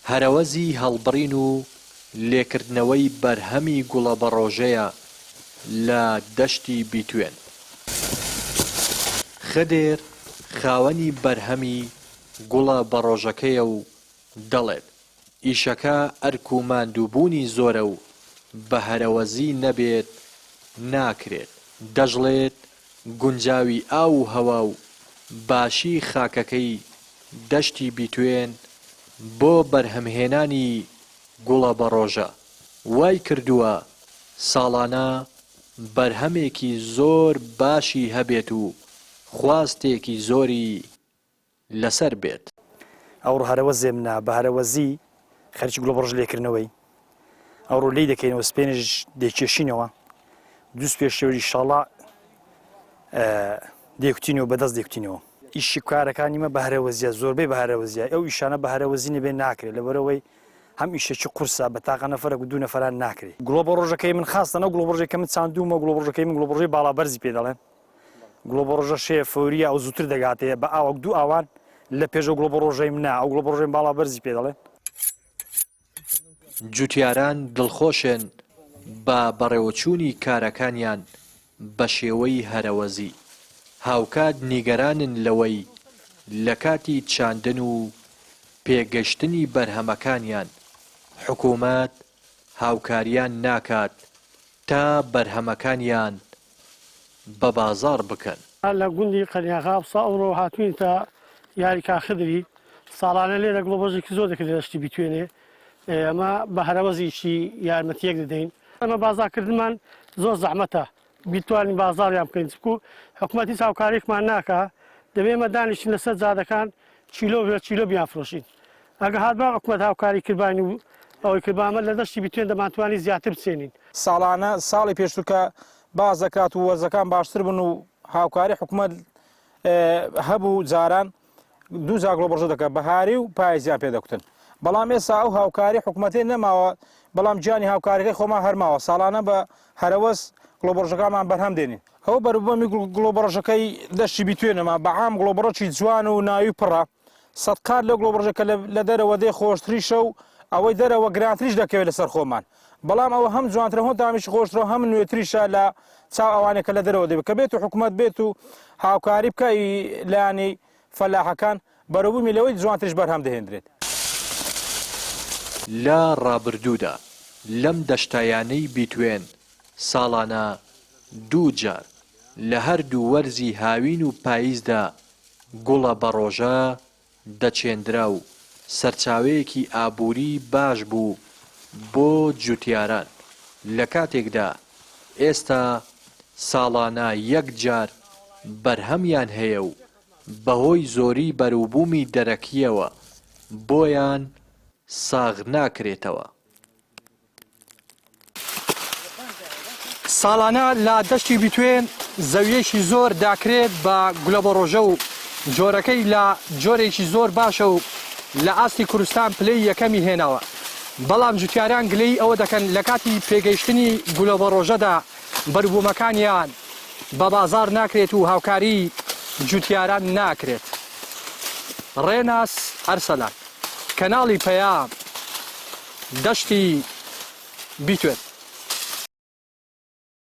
هەرەوەزی هەڵبڕین و لێکردنەوەی بەرهەمی گوڵە بەڕۆژەیە لە دەشتی بیتوێن. خدێر خاوەنی بەرهەمی گوڵە بەڕۆژەکەیە و دەڵێت ئیشەکە ئەرک و ماندووبوونی زۆرە و بە هەرەوەزی نەبێت ناکرێت. دەژڵێت گونجاوی ئاو و هەوا و باشی خاکەکەی دەشتی بیتوێن بۆ بەرهەمهێنانی گوڵە بەڕۆژە وای کردووە ساڵانە بەرهەمێکی زۆر باشی هەبێت و خواستێکی زۆری لەسەر بێت. ئەوڕۆ هەرەوەزێ منە بە هەرەوەزی خەرجی گوڵە بەڕۆژ لێکردنەوەی ئەوڕۆ لی دەکەینەوە سپێنش دێکێشینەوە دووس پێشەوەری ئینشاڵڵا دێکوتینەوە بەدەست دێکوتینەوە. ئیشی کارەکانیمە بە هەرەوەزیە زۆربەی بە هەرەوەزیە ئەو ئیشانە بە هەرەوەزی نەبێ ناکرێت لەبەرەوەی هەم ئیشێکی قورسە بە تاقە نەفەرێک و دوو نەفەران ناکرێت. گوڵە بەڕۆژەکەی من خاستەنە گوڵە بەڕۆژەکە من چاندوومە گوڵە بەڕۆژەکەی من گوڵە بەڕۆژەی باڵابەرزی پێ دەڵێن. گوڵە بەڕۆژە شێ فەوریە ئەو زووتر دەگاتەیە بە ئاوەک دوو ئاوان لە پێشە گوڵە بەڕۆژەی منە ئەو گوڵە بەڕۆژەی باڵابەرزی پێ دەڵێن. جوتیاران دڵخۆشن بە بەڕێوەچوونی کارەکانیان بە شێوەی هەرەوەزی. هاوکات نیگەرانن لەوەی لە کاتی چاندن و پێگەشتنی بەرهەمەکانیان حکوومەت هاوکاریان ناکات تا بەرهەمەکانیان بە بازاڕ بکەن. لە گوندی قەنیاغاوسا ئەوڕۆ هاتوین تا یاریکا خدری ساڵانە لێرە گوڵە بەڕۆژێکی زۆر دەکرێت دەشتی بیتوێنێ ئەمە بە هەرەوەزیشی یارمەتیەک دەدەین. ئەمە بازارکردنمان زۆر زەحمەتە بیتوانین بازاڕیان بکەین چکو حکوومەتی هاوکاریێکمان ناکە دەبێ ئێمە دانیشین لەسەر جادەکان چیلۆ بیانفرۆشین. ئەگە هات بە حکوومەت هاوکاری کردبانی و ئەوەی کردبامە لە دەشتی بیتوێن دەمانتوانی زیاتر بچێنین. ساڵانە ساڵی پێشتوکە باز دەکات و وەرزەکان باشتر بن و هاوکاری حکوومەت هەبوو جاران دوو جا گوڵە بەڕۆژە دەکات بەهاری و پاییزیان پێدەکوتن. بەڵام ئێستا ئەو هاوکاری حکوومەتێ نەماوە بەڵام گیانی هاوکاریەکەی خۆمان هەرماوە ساڵانە بە هەرەوەز گوڵە بەڕۆژەکانمان بەرهەم دێنین. ئەوە بەروبەمی گوڵە بەڕۆژەکەی دەشتی بیتوێنەوە بەعام گوڵە بەڕۆژی جوان و ناوی پڕە سەد قات لە گوڵە بەڕۆژەکە لە دەرەوە دێ خۆشتریشە و ئەوەی دەرەوە گرانتریش دەکەوێت لەسەر خۆمان بەڵام ئەوە هەم جوانترە هۆ دامیش خۆشترە هەم نوێتریشە لە چاو ئەوانێکە لە دەرەوە دەبێت کە بێت و حکوومەت بێت و هاوکاری بکەی لایانی فەلاحەکان بەروبوومی لەوەی جوانتریش بەرهەم دەهێنرێت. لە ڕابردوودا لەم دەشتایانەی بیتوێن ساڵانە دوو جار لە هەردوو وەرزی هاوین و پاییزدا گوڵە بەڕۆژە دەچێندرا و سەرچاوەیەکی ئابووری باش بوو بۆ جوتیاران لە کاتێکدا ئێستا ساڵانە یەک جار بەرهەمیان هەیە و بەهۆی زۆری بەروبوومی دەرەکیەوە بۆیان ساغ ناکرێتەوە. ساڵانە لە دەشتی بیتوێن زەویەکی زۆر داکرێت بە گوڵە بەڕۆژە و جۆرەکەی لە جۆرێکی زۆر باشە و لە ئاستی کوردستان پلەی یەکەمی هێناوە بەڵام جوتیاران گلەی ئەوە دەکەن لە کاتی پێگەیشتنی گوڵە بەڕۆژەدا بەروبوومەکانیان بە بازار ناکرێت و هاوکاری جوتیاران ناکرێت. ڕێناس ئەرسەلان کەناڵی پەیام دەشتی بیتوێن.